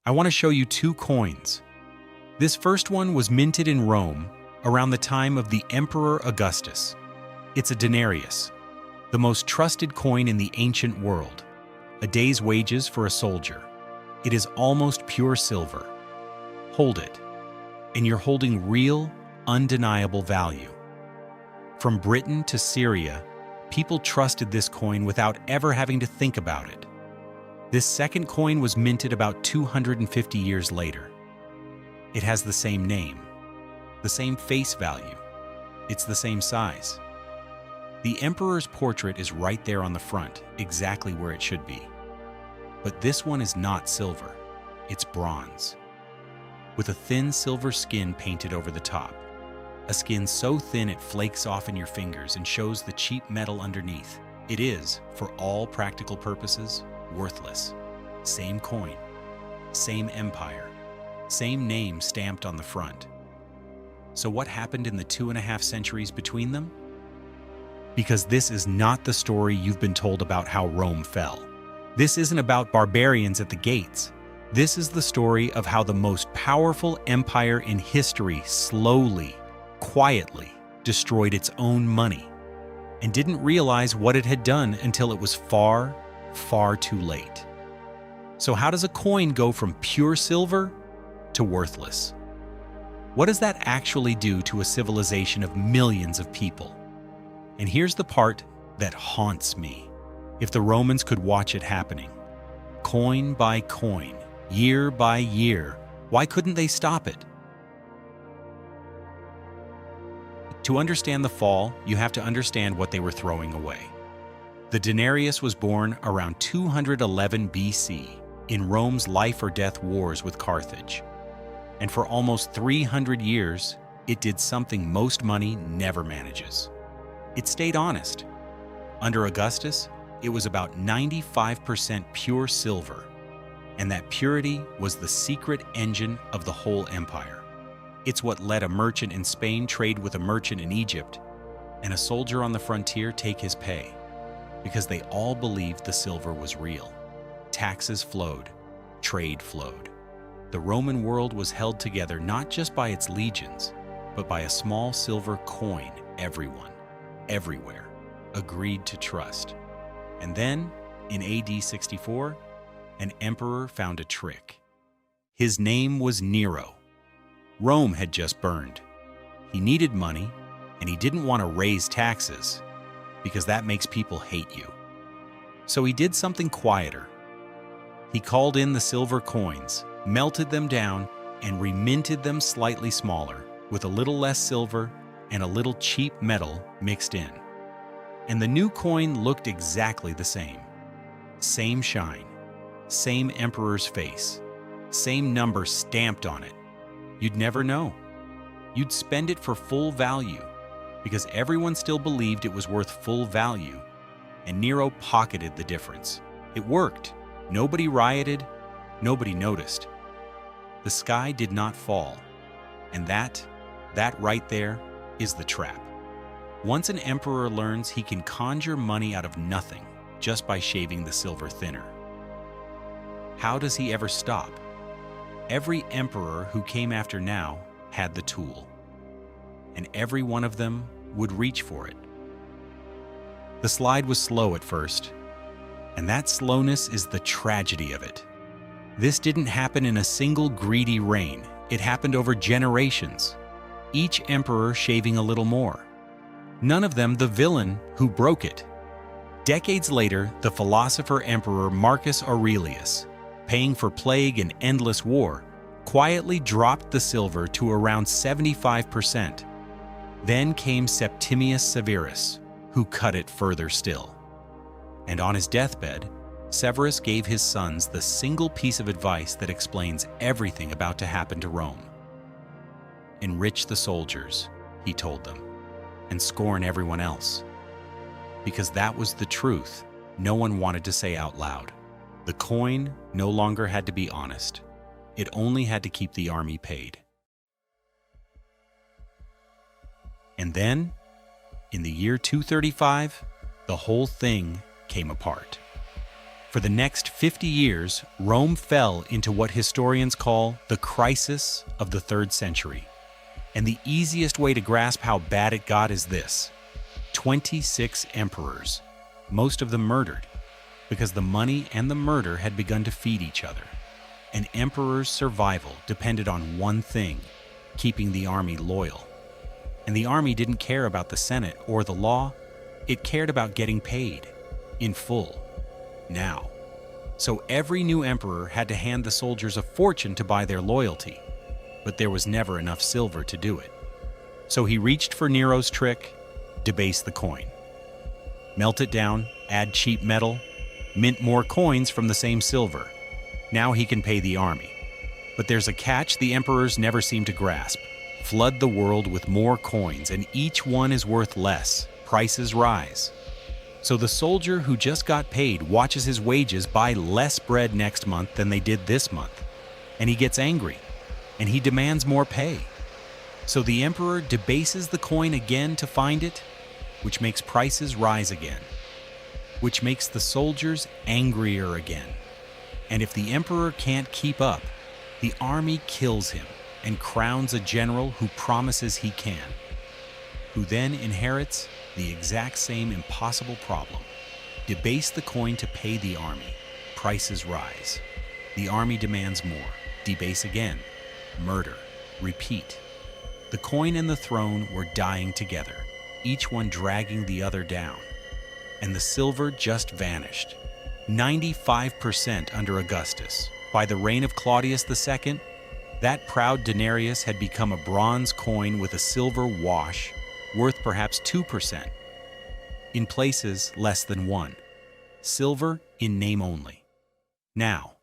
I want to show you two coins. This first one was minted in Rome around the time of the Emperor Augustus. It's a denarius, the most trusted coin in the ancient world, a day's wages for a soldier. It is almost pure silver. Hold it, and you're holding real, undeniable value. From Britain to Syria, people trusted this coin without ever having to think about it. This second coin was minted about 250 years later. It has the same name, the same face value. It's the same size. The emperor's portrait is right there on the front, exactly where it should be. But this one is not silver, it's bronze, with a thin silver skin painted over the top. A skin so thin it flakes off in your fingers and shows the cheap metal underneath. It is, for all practical purposes, worthless. Same coin, same empire, same name stamped on the front. So what happened in the 2.5 centuries between them? Because this is not the story you've been told about how Rome fell. This isn't about barbarians at the gates. This is the story of how the most powerful empire in history slowly, quietly destroyed its own money and didn't realize what it had done until it was far, far too late. So how does a coin go from pure silver to worthless? What does that actually do to a civilization of millions of people? And here's the part that haunts me. If the Romans could watch it happening, coin by coin, year by year, why couldn't they stop it? To understand the fall, you have to understand what they were throwing away. The denarius was born around 211 BC in Rome's life or death wars with Carthage. And for almost 300 years, it did something most money never manages. It stayed honest. Under Augustus, it was about 95% pure silver, and that purity was the secret engine of the whole empire. It's what let a merchant in Spain trade with a merchant in Egypt, and a soldier on the frontier take his pay, because they all believed the silver was real. Taxes flowed, trade flowed. The Roman world was held together not just by its legions, but by a small silver coin everyone, everywhere, agreed to trust. And then, in AD 64, an emperor found a trick. His name was Nero. Rome had just burned. He needed money, and he didn't want to raise taxes, because that makes people hate you. So he did something quieter. He called in the silver coins, melted them down, and reminted them slightly smaller, with a little less silver and a little cheap metal mixed in. And the new coin looked exactly the same. Same shine, same emperor's face, same number stamped on it. You'd never know. You'd spend it for full value, because everyone still believed it was worth full value, and Nero pocketed the difference. It worked. Nobody rioted, nobody noticed. The sky did not fall, and that right there is the trap. Once an emperor learns he can conjure money out of nothing just by shaving the silver thinner, how does he ever stop? Every emperor who came after now had the tool, and every one of them would reach for it. The slide was slow at first, and that slowness is the tragedy of it. This didn't happen in a single greedy reign. It happened over generations, each emperor shaving a little more. None of them the villain who broke it. Decades later, the philosopher emperor Marcus Aurelius, paying for plague and endless war, quietly dropped the silver to around 75%. Then came Septimius Severus, who cut it further still. And on his deathbed, Severus gave his sons the single piece of advice that explains everything about to happen to Rome. Enrich the soldiers, he told them, and scorn everyone else. Because that was the truth no one wanted to say out loud. The coin no longer had to be honest. It only had to keep the army paid. And then, in the year 235, the whole thing came apart. For the next 50 years, Rome fell into what historians call the crisis of the 3rd century. And the easiest way to grasp how bad it got is this: 26 emperors, most of them murdered, because the money and the murder had begun to feed each other. An emperor's survival depended on one thing: keeping the army loyal. And the army didn't care about the Senate or the law, it cared about getting paid, in full, now. So every new emperor had to hand the soldiers a fortune to buy their loyalty, but there was never enough silver to do it. So he reached for Nero's trick: debase the coin. Melt it down, add cheap metal, mint more coins from the same silver. Now he can pay the army. But there's a catch the emperors never seem to grasp. Flood the world with more coins, and each one is worth less. Prices rise. So the soldier who just got paid watches his wages buy less bread next month than they did this month. And he gets angry, and he demands more pay. So the emperor debases the coin again to find it, which makes prices rise again, which makes the soldiers angrier again. And if the emperor can't keep up, the army kills him and crowns a general who promises he can, who then inherits the exact same impossible problem. Debase the coin to pay the army. Prices rise. The army demands more. Debase again. Murder. Repeat. The coin and the throne were dying together, each one dragging the other down. And the silver just vanished. 95% under Augustus. By the reign of Claudius II, that proud denarius had become a bronze coin with a silver wash, worth perhaps 2%. In places, less than 1. Silver in name only. Now,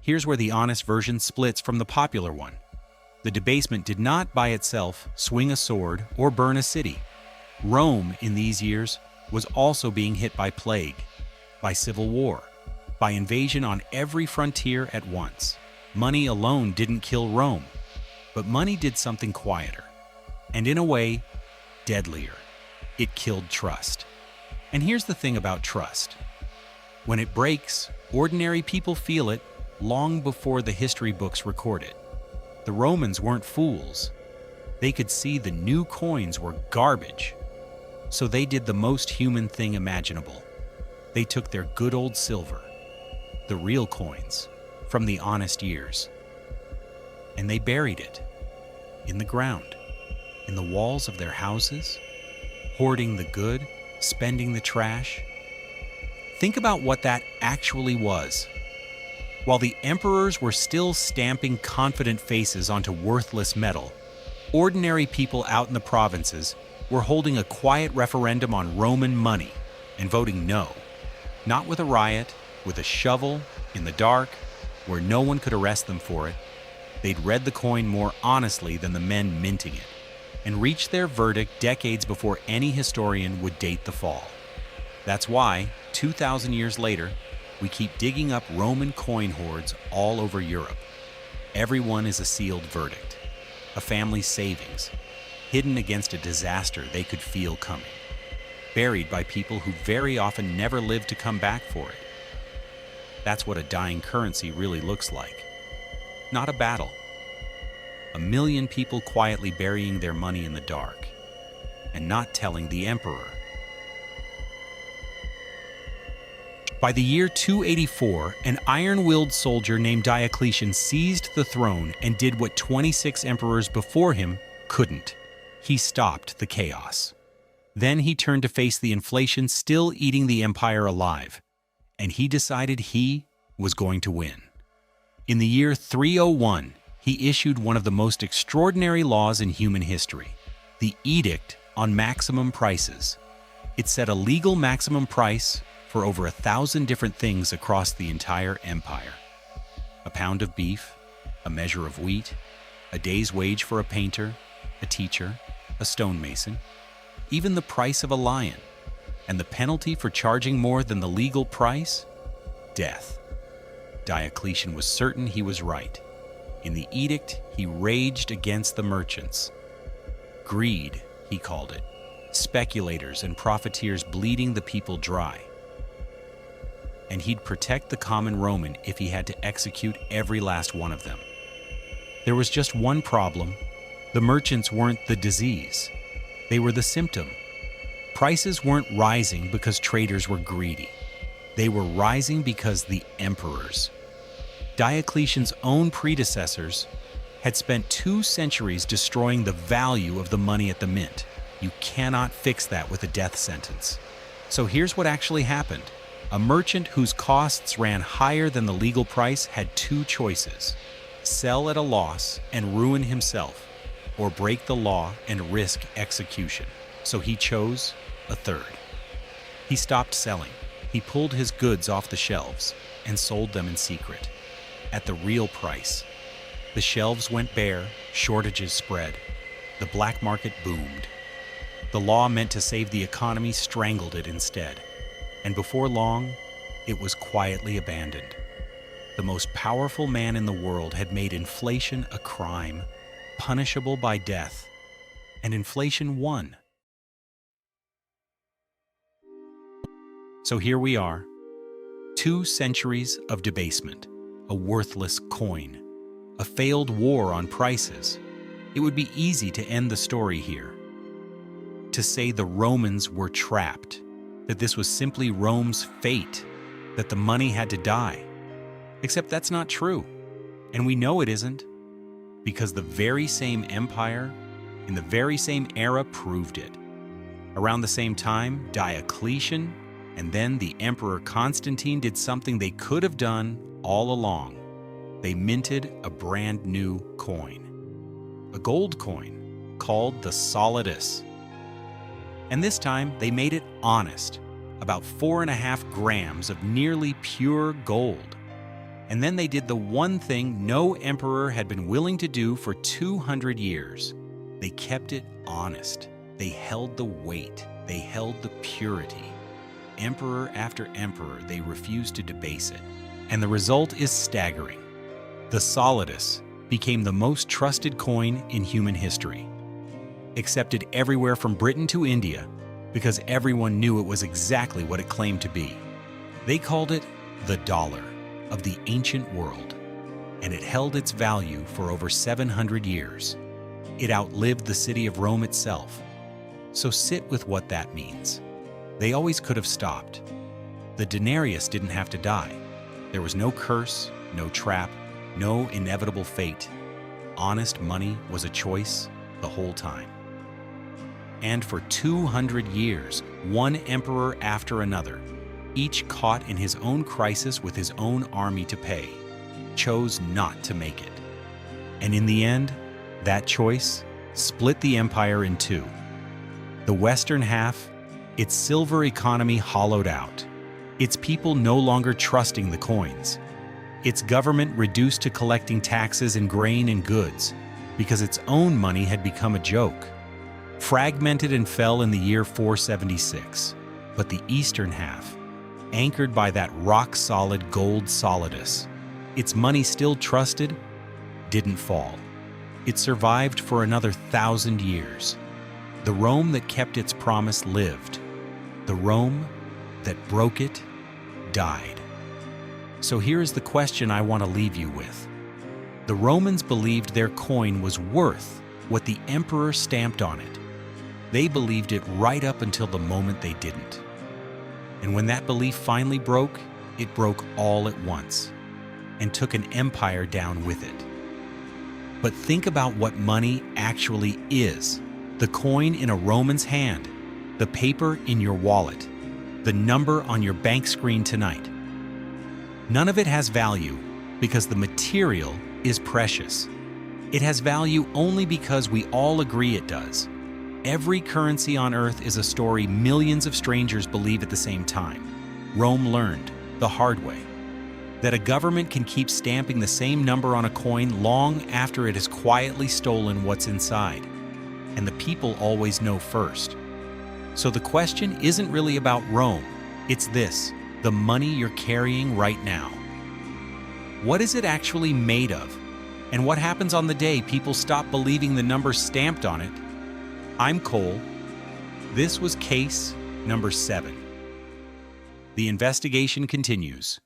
here's where the honest version splits from the popular one. The debasement did not by itself swing a sword or burn a city. Rome, in these years, was also being hit by plague, by civil war, by invasion on every frontier at once. Money alone didn't kill Rome, but money did something quieter, and in a way, deadlier. It killed trust. And here's the thing about trust. When it breaks, ordinary people feel it long before the history books record it. The Romans weren't fools. They could see the new coins were garbage. So they did the most human thing imaginable. They took their good old silver, the real coins, from the honest years, and they buried it in the ground, in the walls of their houses, hoarding the good, spending the trash. Think about what that actually was. While the emperors were still stamping confident faces onto worthless metal, ordinary people out in the provinces were holding a quiet referendum on Roman money and voting no. Not with a riot, with a shovel, in the dark, where no one could arrest them for it. They'd read the coin more honestly than the men minting it, and reached their verdict decades before any historian would date the fall. That's why, 2,000 years later, we keep digging up Roman coin hoards all over Europe. Everyone is a sealed verdict, a family's savings, hidden against a disaster they could feel coming, buried by people who very often never lived to come back for it. That's what a dying currency really looks like. Not a battle. 1 million people quietly burying their money in the dark, and not telling the emperor. By the year 284, an iron-willed soldier named Diocletian seized the throne and did what 26 emperors before him couldn't. He stopped the chaos. Then he turned to face the inflation still eating the empire alive, and he decided he was going to win. In the year 301, he issued one of the most extraordinary laws in human history, the Edict on Maximum Prices. It set a legal maximum price for over 1,000 different things across the entire empire. A pound of beef, a measure of wheat, a day's wage for a painter, a teacher, a stonemason, even the price of a lion. And the penalty for charging more than the legal price? Death. Diocletian was certain he was right. In the edict, he raged against the merchants. Greed, he called it. Speculators and profiteers bleeding the people dry. and he'd protect the common Roman if he had to execute every last one of them. There was just one problem. The merchants weren't the disease. They were the symptom. Prices weren't rising because traders were greedy. They were rising because the emperors, Diocletian's own predecessors, had spent 2 centuries destroying the value of the money at the mint. You cannot fix that with a death sentence. So here's what actually happened. A merchant whose costs ran higher than the legal price had 2 choices: sell at a loss and ruin himself, or break the law and risk execution. So he chose a third. He stopped selling. He pulled his goods off the shelves and sold them in secret, at the real price. The shelves went bare, shortages spread. The black market boomed. The law meant to save the economy strangled it instead. And before long, it was quietly abandoned. The most powerful man in the world had made inflation a crime, punishable by death, and inflation won. So here we are, 2 centuries of debasement, a worthless coin, a failed war on prices. It would be easy to end the story here, to say the Romans were trapped, that this was simply Rome's fate, that the money had to die. Except that's not true, and we know it isn't, because the very same empire, in the very same era, proved it. Around the same time, Diocletian and then the Emperor Constantine did something they could have done all along. They minted a brand new coin, a gold coin called the solidus. And this time they made it honest, about 4.5 grams of nearly pure gold. And then they did the one thing no emperor had been willing to do for 200 years. They kept it honest. They held the weight. They held the purity. Emperor after emperor, they refused to debase it. And the result is staggering. The solidus became the most trusted coin in human history, accepted everywhere from Britain to India because everyone knew it was exactly what it claimed to be. They called it the dollar of the ancient world, and it held its value for over 700 years. It outlived the city of Rome itself. So sit with what that means. They always could have stopped. The denarius didn't have to die. There was no curse, no trap, no inevitable fate. Honest money was a choice the whole time. And for 200 years, one emperor after another, each caught in his own crisis with his own army to pay, chose not to make it. And in the end, that choice split the empire in 2. The western half, its silver economy hollowed out, its people no longer trusting the coins, its government reduced to collecting taxes in grain and goods because its own money had become a joke, fragmented and fell in the year 476. But the eastern half, anchored by that rock-solid gold solidus, its money still trusted, didn't fall. It survived for another 1,000 years. The Rome that kept its promise lived. The Rome that broke it died. So here is the question I want to leave you with. The Romans believed their coin was worth what the emperor stamped on it. They believed it right up until the moment they didn't. And when that belief finally broke, it broke all at once and took an empire down with it. But think about what money actually is. The coin in a Roman's hand, the paper in your wallet, the number on your bank screen tonight. None of it has value because the material is precious. It has value only because we all agree it does. Every currency on earth is a story millions of strangers believe at the same time. Rome learned, the hard way, that a government can keep stamping the same number on a coin long after it has quietly stolen what's inside. And the people always know first. So the question isn't really about Rome. It's this, the money you're carrying right now. What is it actually made of? And what happens on the day people stop believing the number stamped on it? I'm Cole. This was case number 7. The investigation continues.